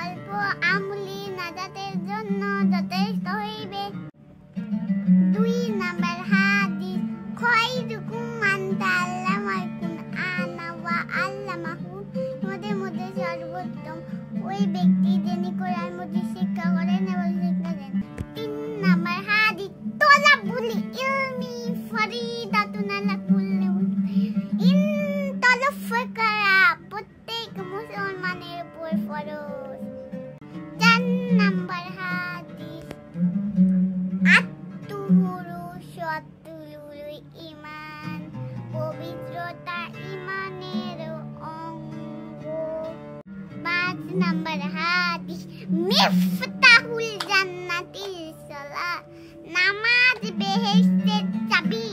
অল্প আমলি নাজাতের জন্য যথেষ্ট হইবে। 2 নাম্বার হাদিস, খায়রুকুম মান তাআল্লামা কুরআনা ওয়া আল্লামাহু, তোমাদের মধ্যে সর্বোত্তম ওই ব্যক্তি যিনি কোরআন মজিদ শিক্ষা করেন এবং শিক্ষা দেন। 3 নাম্বার হাদিস, তালাবুল ইলমি ফরিদাতুন আলা কুল্লি মুসলিমিন, তলব করা প্রত্যেক মুসলমানের উপর ফরজ। 4 নাম্বার হাদিস, আত-তুহুরু শাতরুল ঈমান, পবিত্রতা ঈমানের অঙ্গ। 5 নাম্বার হাদিস, মিফতাহুল জান্নাতিস সালাত, নামাজ বেহেশতের চাবি।